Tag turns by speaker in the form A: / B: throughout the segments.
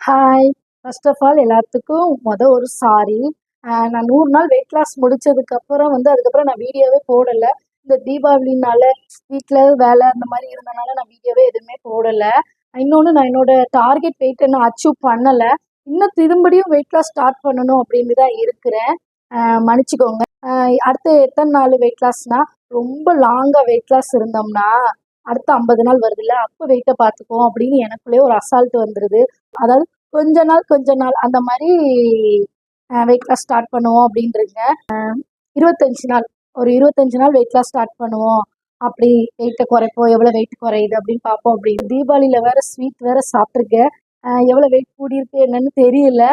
A: Hi! First of all எல்லாத்துக்கும் ஒரு sorry. நான் 100 நாள் வெயிட் லாஸ் முடிச்சதுக்கப்புறம் அதுக்கப்புறம் நான் வீடியோவே போடல. இந்த தீபாவளினால வீட்ல வேலை அந்த மாரி இருந்தனால நான் வீடியோவே எதுவுமே போடல. இன்னொன்னு நான் என்னோட டார்கெட் வெயிட் இன்னும் அச்சீவ் பண்ணல. இன்னும் திரும்படியும் வெயிட் லாஸ் ஸ்டார்ட் பண்ணணும் அப்படின்னு தான் இருக்கிறேன். மன்னிச்சுக்கோங்க. அடுத்து எத்தன நாள் வெயிட் லாஸ்னா, ரொம்ப லாங்கா வெயிட் லாஸ் இருந்தோம்னா, அடுத்த 50 நாள் வருதுல்ல, அப்ப வெயிட்ட பார்த்துக்குவோம் அப்படின்னு எனக்குள்ளேயே ஒரு அசால்ட் வந்துருது. அதாவது கொஞ்ச நாள் அந்த மாரி வெயிட் லாஸ் ஸ்டார்ட் பண்ணுவோம் அப்படின்றீங்க. 25 நாள் ஒரு 25 நாள் வெயிட் லாஸ் ஸ்டார்ட் பண்ணுவோம். அப்படி வெயிட்ட குறைப்போம். எவ்வளோ வெயிட் குறையுது அப்படின்னு பார்ப்போம் அப்படின்னு. தீபாவளியில வேற ஸ்வீட் வேற சாப்பிட்டுருக்கேன். எவ்வளோ வெயிட் கூடியிருக்கு என்னன்னு தெரியல.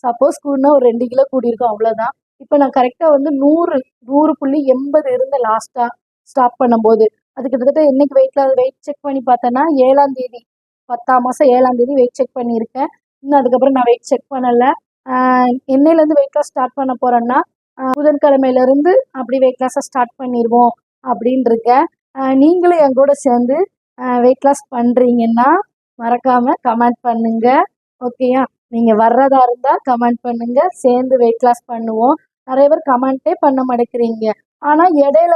A: சப்போஸ் கூடுனா ஒரு 2 கிலோ கூடியிருக்கும் அவ்வளோதான். இப்ப நான் கரெக்ட்டா 100.80 இருந்தேன் லாஸ்ட்டா ஸ்டாப் பண்ணும்போது. அது கிட்டத்தட்ட என்னைக்கு வெயிட் செக் பண்ணி பார்த்தேன்னா, 7ஆம் தேதி 10ஆம் மாசம் 7ஆம் தேதி வெயிட் செக் பண்ணியிருக்கேன். இன்னும் அதுக்கப்புறம் நான் வெயிட் செக் பண்ணல. என்னையிலேருந்து வெயிட் லாஸ் ஸ்டார்ட் பண்ண போறேன்னா, புதன்கிழமையிலேருந்து அப்படி வெயிட் லாஸ ஸ்டார்ட் பண்ணிருவோம் அப்படின்னு இருக்கேன். நீங்களும் என் கூட சேர்ந்து வெயிட் லாஸ் பண்றீங்கன்னா, மறக்காம கமெண்ட் பண்ணுங்க. ஓகேயா? நீங்க வர்றதா இருந்தா கமெண்ட் பண்ணுங்க. சேர்ந்து வெயிட் லாஸ் பண்ணுவோம். நெறைய பேர் கமெண்ட்டே பண்ண மாட்டேங்கிறீங்க. ஆனா இடையில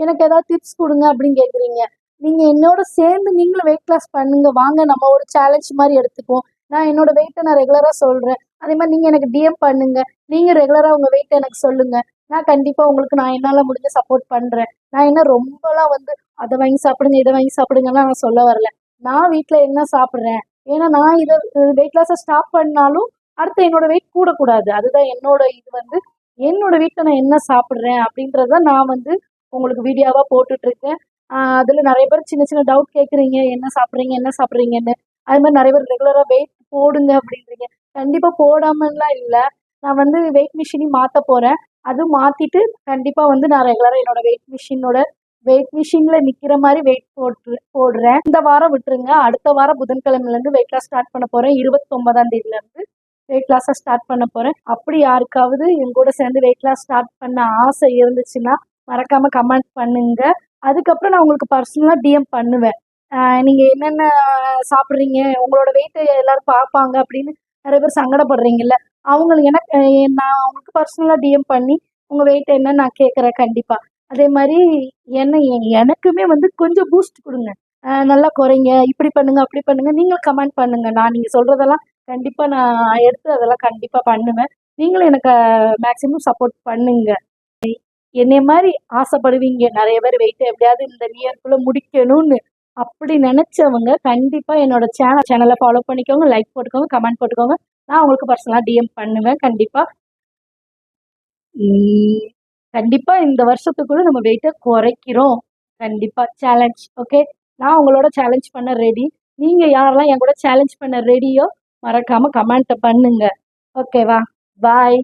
A: எனக்கு ஏதாவது டிப்ஸ் குடுங்க அப்படின்னு கேட்குறீங்க. நீங்க என்னோட சேர்ந்து நீங்களும் வெயிட் லாஸ் பண்ணுங்க. வாங்க நம்ம ஒரு சேலஞ்ச் மாரி எடுத்துக்குவோம். நான் என்னோட வெயிட்ட நான் ரெகுலரா சொல்றேன். அதே மாரி நீங்க எனக்கு டிஎம் பண்ணுங்க. நீங்க ரெகுலரா உங்க வெயிட்ட எனக்கு சொல்லுங்க. நான் கண்டிப்பா உங்களுக்கு நான் என்னால முடிஞ்ச சப்போர்ட் பண்றேன். நான் என்ன ரொம்பலாம் அத வாங்கி சாப்பிடுங்க, இத வாங்கி சாப்பிடுங்கலாம் நான் சொல்ல வரல. நான் வீட்ல என்ன சாப்பிடுறேன்? ஏன்னா நான் வெயிட் லாஸ ஸ்டாப் பண்ணாலும், அடுத்து என்னோட வெயிட் கூடக்கூடாது. அதுதான் என்னோட என்னோட வீட்ல நான் என்ன சாப்பிடுறேன் அப்படின்றத நான் உங்களுக்கு வீடியோவா போட்டுட்டு இருக்கேன். அதுல நெறைய பேர் சின்ன சின்ன டவுட் கேட்குறீங்க. என்ன சாப்பிடுறீங்க? என்ன சாப்பிடுறீங்கன்னு. அது மாரி நெறைய பேர் ரெகுலரா வெயிட் போடுங்க அப்படின்றீங்க. கண்டிப்பா போடாமலாம் இல்ல. நான் வெயிட் மிஷினையும் மாத்தப் போறேன். அதுவும் மாத்திட்டு கண்டிப்பா நான் ரெகுலரா என்னோட வெயிட் மிஷின்ல நிக்கிற மாரி வெயிட் போடுறேன். இந்த வாரம் விட்டுருங்க. அடுத்த வாரம் புதன்கிழமையிலேருந்து வெயிட் லாஸ் ஸ்டார்ட் பண்ண போறேன். 29ஆம் தேதியிலேருந்து வெயிட் லாஸ ஸ்டார்ட் பண்ண போறேன். அப்படி யாருக்காவது என் கூட சேர்ந்து வெயிட் லாஸ் ஸ்டார்ட் பண்ண ஆசை இருந்துச்சுன்னா, மறக்காம கமெண்ட் பண்ணுங்க. அதுக்கப்புறம் நான் உங்களுக்கு பர்சனலா டிஎம் பண்ணுவேன். நீங்க என்னென்ன சாப்பிடுறீங்க? உங்களோட வெயிட்ட எல்லாரும் பார்ப்பாங்க அப்படின்னு நெறைய பேர் சங்கடப்படுறீங்கல்ல. அவங்களுக்கு நான் உங்களுக்கு பர்சனலா டிஎம் பண்ணி உங்க வெயிட் என்னன்னு நான் கேட்கறேன் கண்டிப்பா. அதே மாரி எனக்குமே கொஞ்சம் பூஸ்ட் குடுங்க. நல்லா குறைங்க, இப்படி பண்ணுங்க, அப்படி பண்ணுங்க. நீங்களும் கமெண்ட் பண்ணுங்க. நீங்க சொல்றதெல்லாம் கண்டிப்பா நான் எடுத்து அதெல்லாம் கண்டிப்பா பண்ணுவேன். நீங்களும் எனக்கு மேக்ஸிமம் சப்போர்ட் பண்ணுங்க. என்னைய மாரி ஆசைப்படுவீங்க. நெறைய பேர் வெயிட்ட எப்படியாவது இந்த இயர்க்குள்ள முடிக்கணும்னு. அப்படி நெனைச்சவங்க கண்டிப்பா என்னோட சேனல ஃபாலோ பண்ணிக்கோங்க. லைக் போட்டுக்கோங்க, கமெண்ட் போட்டுக்கோங்க. நான் உங்களுக்கு பர்சனலா டிஎம் பண்ணுவேன் கண்டிப்பா. ம். கண்டிப்பா இந்த வருஷத்துக்குள்ள நம்ம வெயிட்ட குறைக்கிறோம். கண்டிப்பா சேலஞ்ச். ஓகே. நான் உங்களோட சேலஞ்ச் பண்ண ரெடி. நீங்க யாரெல்லாம் என் கூட சேலஞ்ச் பண்ண ரெடியோ மறக்காம கமெண்ட்ட பண்ணுங்க. ஓகேவா? பாய்.